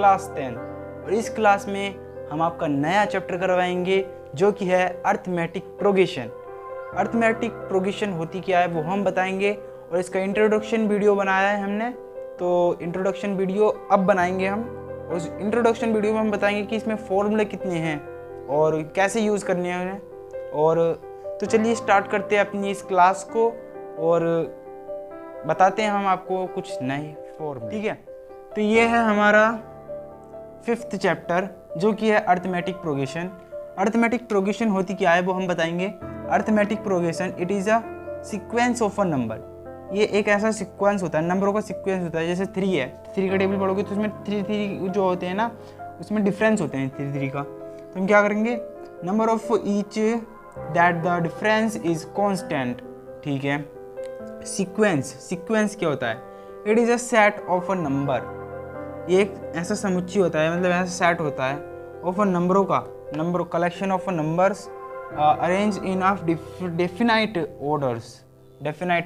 Class 10 और इस class में हम आपका नया चैप्टर करवाएंगे जो कि है अर्थमेटिक प्रोग्रेशन। अर्थमेटिक प्रोग्रेशन होती क्या है वो हम बताएंगे और इसका इंट्रोडक्शन वीडियो बनाया है हमने, तो इंट्रोडक्शन वीडियो अब बनाएंगे हम। उस इंट्रोडक्शन वीडियो में हम बताएंगे कि इसमें फॉर्मूले कितने हैं और कैसे यूज़ करने हैं उन्हें। और तो चलिए स्टार्ट करते हैं अपनी इस क्लास को और बताते हैं हम आपको कुछ नए फॉर्मूले। ठीक है, तो ये है हमारा 5th चैप्टर जो कि है अर्थमेटिक प्रोग्रेशन। अर्थमेटिक प्रोग्रेशन होती क्या है वो हम बताएंगे। Arithmetic progression it is a sequence of a number. ये एक ऐसा सीक्वेंस होता है, नंबरों का सीक्वेंस होता है। जैसे 3 है, 3 का टेबल पढ़ोगे तो उसमें 3 जो होते हैं ना, उसमें डिफरेंस होते हैं 3 का। तो हम क्या करेंगे, number of each that the difference is constant. ठीक है, सीक्वेंस क्या होता है, it is a set of a number. ये एक ऐसा समुच्चय होता है, मतलब ऐसा सेट होता है ऑफ अ नंबरों का, number collection of a numbers arrange in of definite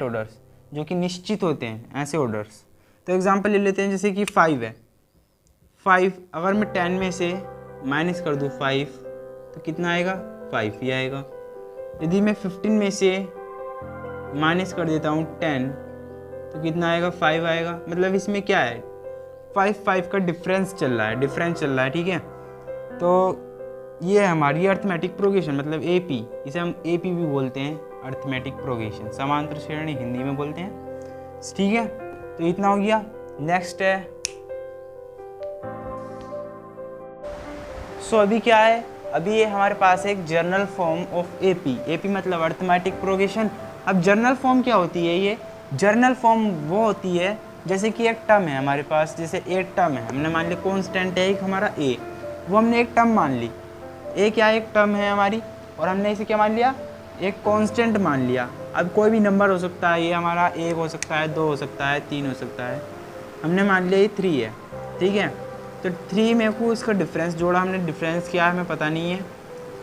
orders जो कि निश्चित होते हैं, ऐसे ऑर्डर्स। तो एग्जांपल ले लेते हैं, जैसे कि 5 है। 5 अगर मैं 10 में से माइनस कर दूँ 5 तो कितना आएगा, 5 ही आएगा। यदि मैं 15 में से माइनस कर देता हूँ 10 तो कितना आएगा, 5 आएगा। मतलब इसमें क्या है, 5 का डिफरेंस चल रहा है। ठीक है, तो ये है हमारी अर्थमेटिक प्रोग्रेशन, मतलब एपी। इसे हम एपी भी बोलते हैं, अर्थमेटिक प्रोग्रेशन, समांतर श्रेणी हिंदी में बोलते हैं। ठीक है, तो इतना हो गया। नेक्स्ट है अभी क्या है, अभी ये हमारे पास एक जर्नल फॉर्म ऑफ एपी मतलब अर्थमेटिक प्रोग्रेशन। अब जर्नल फॉर्म क्या होती है, ये जर्नल फॉर्म वो होती है जैसे कि एक टर्म है हमारे पास, जैसे एक टर्म है, हमने मान लिया कॉन्स्टेंट है एक हमारा ए, वो हमने एक टर्म मान ली। ए क्या एक टर्म है हमारी और हमने इसे क्या मान लिया, एक कांस्टेंट मान लिया। अब कोई भी नंबर हो सकता है, ये हमारा 1 हो सकता है, 2 हो सकता है, 3 हो सकता है। हमने मान लिया ये 3 है। ठीक है, तो 3 में को इसका डिफरेंस जोड़ा हमने, डिफरेंस क्या है हमें पता नहीं है,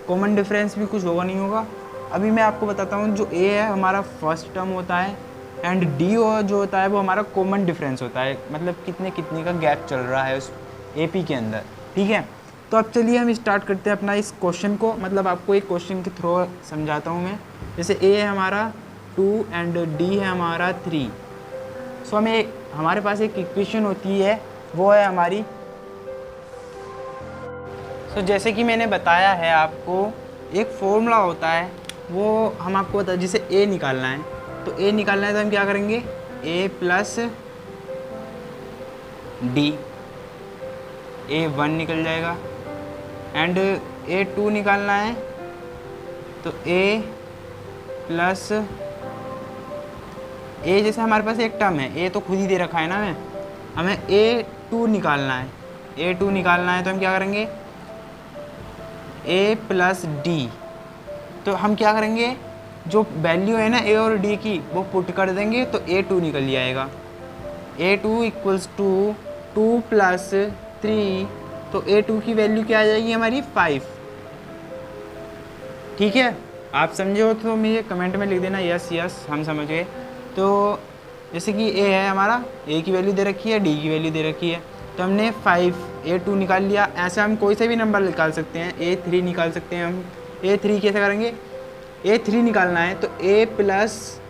कॉमन डिफरेंस भी कुछ होगा नहीं होगा। अभी मैं आपको बताता हूँ, जो ए है हमारा फर्स्ट टर्म होता है एंड डी जो होता है वो हमारा कॉमन डिफरेंस होता है, मतलब कितने का गैप चल रहा है उस एपी के अंदर। ठीक है, तो अब चलिए हम स्टार्ट करते हैं अपना इस क्वेश्चन को, मतलब आपको एक क्वेश्चन के थ्रू समझाता हूँ मैं। जैसे ए है हमारा 2 एंड डी है हमारा 3। सो हमारे पास एक इक्वेशन होती है, वो है हमारी जैसे कि मैंने बताया है आपको, एक फॉर्मूला होता है, वो हम आपको बता, जैसे ए निकालना है तो ए निकालना है तो हम क्या करेंगे, ए प्लस डी, A1 निकल जाएगा। एंड A2 निकालना है तो A प्लस ए, जैसे हमारे पास एक टर्म है, A तो खुद ही दे रखा है ना, हमें A2 निकालना है। A2 निकालना है तो हम क्या करेंगे, A प्लस डी। तो हम क्या करेंगे, जो वैल्यू है ना A और D की वो पुट कर देंगे तो A2 निकल जाएगा। A2 इक्वल्स टू 2 प्लस 3, तो A2 की वैल्यू क्या आ जाएगी हमारी, 5। ठीक है, आप समझे हो तो मुझे कमेंट में लिख देना यस हम समझ गए। तो जैसे कि A है हमारा, A की वैल्यू दे रखी है, D की वैल्यू दे रखी है, तो हमने 5 A2 निकाल लिया। ऐसे हम कोई से भी नंबर निकाल सकते हैं, A3 निकाल सकते हैं हम। A3 कैसे करेंगे, A3 निकालना है तो A प्लस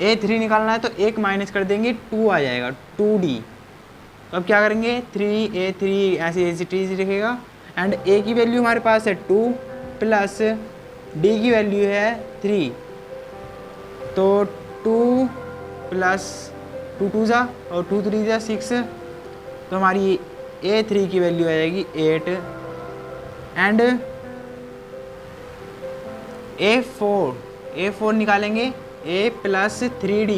A3 निकालना है तो 1 माइनस कर देंगे, 2 आ जाएगा, 2D। तो अब क्या करेंगे, 3A3 ऐसे चीज़ लिखेगा। एंड A की वैल्यू हमारे पास है 2 प्लस D की वैल्यू है 3, तो 2 प्लस 2 2 जा और 2 3 जा 6, तो हमारी A3 की वैल्यू आ जाएगी 8। एंड A4 निकालेंगे, A plus 3D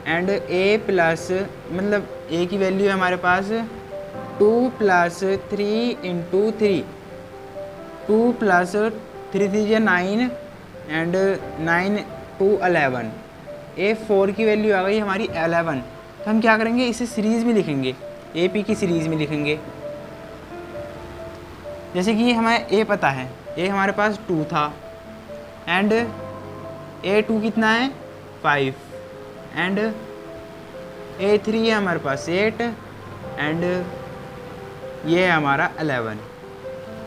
and A plus, मतलब A की वैल्यू है हमारे पास 2 plus 3 into 3, 2 plus 3 3 9 and 9 2 11। A4 की वैल्यू आ गई हमारी 11। तो हम क्या करेंगे, इसे सीरीज़ में लिखेंगे, AP की सीरीज़ में लिखेंगे। जैसे कि हमें A पता है, A हमारे पास 2 था एंड A2 कितना है 5 एंड A3 है हमारे पास 8 एंड ये है हमारा 11।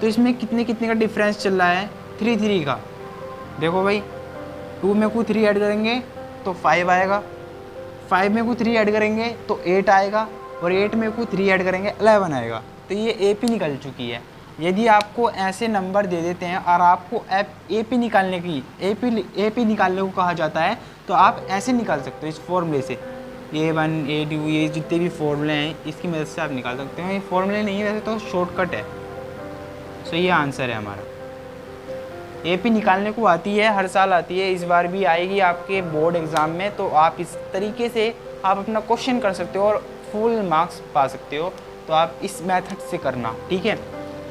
तो इसमें कितने कितने का डिफरेंस चल रहा है, 3 3 का। देखो भाई 2 में को 3 ऐड करेंगे तो 5 आएगा, 5 में को 3 ऐड करेंगे तो 8 आएगा, और 8 में को 3 ऐड करेंगे 11 आएगा। तो ये AP निकल चुकी है। यदि आपको ऐसे नंबर दे देते हैं और आपको AP निकालने की AP निकालने को कहा जाता है, तो आप ऐसे निकाल सकते हो इस फॉर्मूले से। A1 A2 ये जितने भी फॉर्मूले हैं इसकी मदद से आप निकाल सकते हो। ये फॉर्मूले नहीं है, वैसे तो शॉर्टकट है। सो ये आंसर है हमारा। AP निकालने को आती है, हर साल आती है, इस बार भी आएगी आपके बोर्ड एग्ज़ाम में। तो आप इस तरीके से आप अपना क्वेश्चन कर सकते हो और फुल मार्क्स पा सकते हो। तो आप इस मेथड से करना, ठीक है।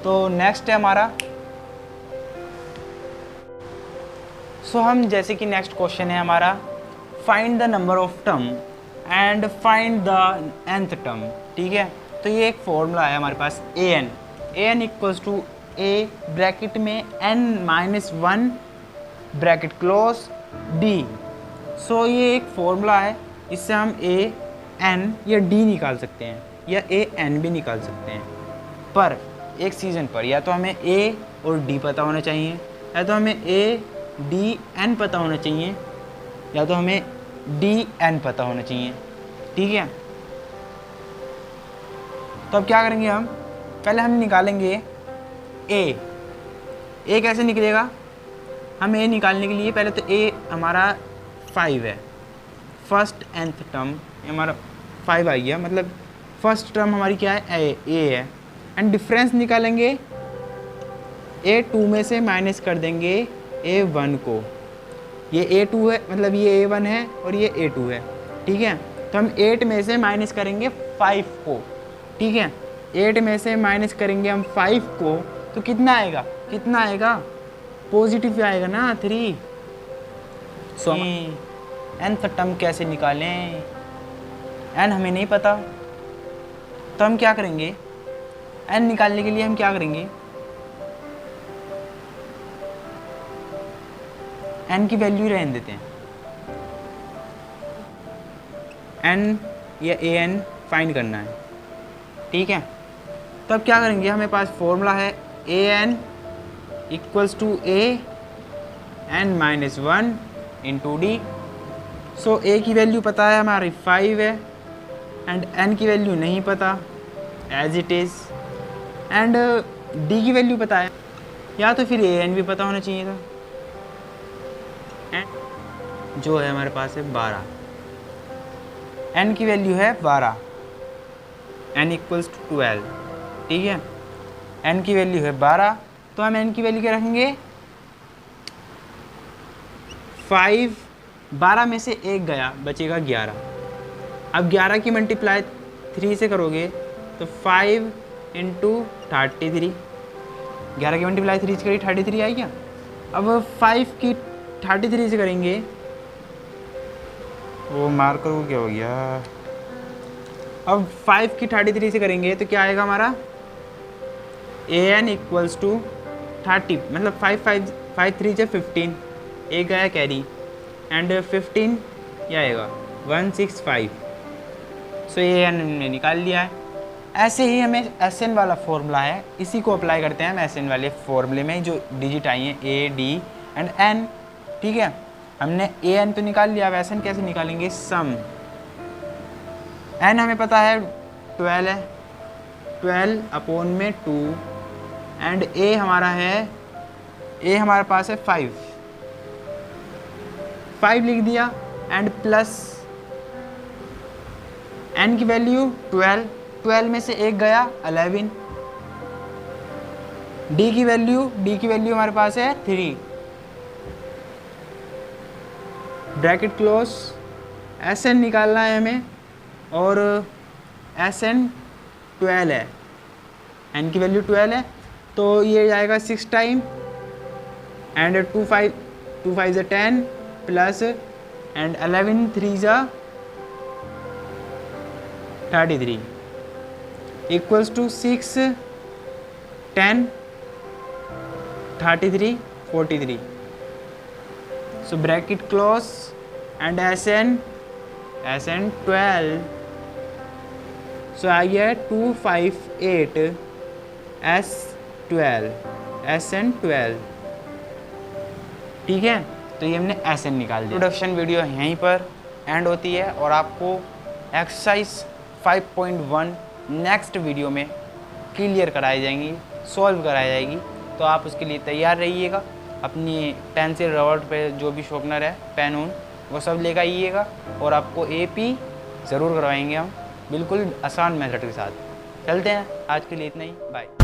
तो नेक्स्ट है हमारा, हम जैसे कि नेक्स्ट क्वेश्चन है हमारा, find the number of term and find the nth term, ठीक है। तो ये एक फॉर्मूला है हमारे पास an equals to a bracket में n-1 ब्रैकेट क्लोज d। ये एक फॉर्मूला है, इससे हम an या d निकाल सकते हैं या an भी निकाल सकते हैं। पर एक सीज़न पर या तो हमें a और d पता होना चाहिए, या तो हमें a d n पता होना चाहिए, या तो हमें d n पता होना चाहिए, ठीक है। तो अब क्या करेंगे हम, पहले हम निकालेंगे a कैसे निकलेगा। हम a निकालने के लिए पहले तो a हमारा 5 है, फर्स्ट nth टर्म हमारा 5 आ गया, मतलब फर्स्ट टर्म हमारी क्या है, a है। एंड डिफरेंस निकालेंगे, A2 में से माइनस कर देंगे A1 को। ये A2 है, मतलब ये A1 है और ये A2 है, ठीक है। तो हम 8 में से माइनस करेंगे 5 को, ठीक है। 8 में से माइनस करेंगे हम 5 को, तो कितना आएगा, पॉजिटिव आएगा ना, 3। nth टर्म कैसे निकालें, n हमें नहीं पता। तो हम क्या करेंगे, n निकालने के लिए हम क्या करेंगे, n की वैल्यू रहने देते हैं, n या an फाइंड करना है, ठीक है। तो अब क्या करेंगे, हमें पास फॉर्मूला है an equals to an-1 into d। a की वैल्यू पता है हमारी 5 है, एंड n की वैल्यू नहीं पता, as it is. And d की वैल्यू पता है, या तो फिर an भी पता होना चाहिए था, जो है हमारे पास है 12। n की वैल्यू है 12, n इक्वल्स टू 12, ठीक है। n की वैल्यू है 12, तो हम n की वैल्यू क्या रखेंगे, 5। 12 में से 1 गया, बचेगा 11। अब 11 की मल्टीप्लाई 3 से करोगे तो 5 इंटू 33, 11 की मल्टीप्लाई 3 से करी 33 आई क्या। अब 5 की 33 से करेंगे, वो मार्कर को क्या हो गया, अब 5 की 33 से करेंगे तो क्या आएगा हमारा, an इक्वल्स टू 30, मतलब 5 3 से 15, एक गया कैरी, एंड 15 ये आएगा 165। ये हमने निकाल लिया है। ऐसे ही हमें SN वाला फॉर्मूला है, इसी को अप्लाई करते हैं हम SN वाले फॉर्मूले में, जो डिजिट आई हैं A D एंड N, ठीक है। हमने AN तो निकाल लिया, अब SN कैसे निकालेंगे, सम। N हमें पता है 12 है, 12 अपॉन में 2, एंड A हमारा है, A हमारे पास है 5 लिख दिया, एंड प्लस n की वैल्यू 12 में से 1 गया 11। d की वैल्यू हमारे पास है 3, ब्रैकेट क्लोज। SN निकालना है हमें, और SN 12 है, n की वैल्यू 12 है, तो ये जाएगा 6 टाइम, एंड 2 5 ज़ा 10 प्लस, एंड 11 3 ज़ा 33 equals to 6 10 33 43। So bracket close, and SN 12 सो आ गया है 258 S12 SN12। ठीक है, तो ये हमने SN निकाल दिया। प्रोडक्शन वीडियो यहीं पर एंड होती है और आपको एक्सरसाइज 5.1 नेक्स्ट वीडियो में क्लियर कराई जाएंगी, सॉल्व कराई जाएगी। तो आप उसके लिए तैयार रहिएगा। अपनी पेंसिल रबड़ पे जो भी शॉर्पनर है, पेन उन वो सब लेकर आइएगा और आपको AP ज़रूर करवाएंगे हम, बिल्कुल आसान मेथड के साथ। चलते हैं, आज के लिए इतना ही, बाय।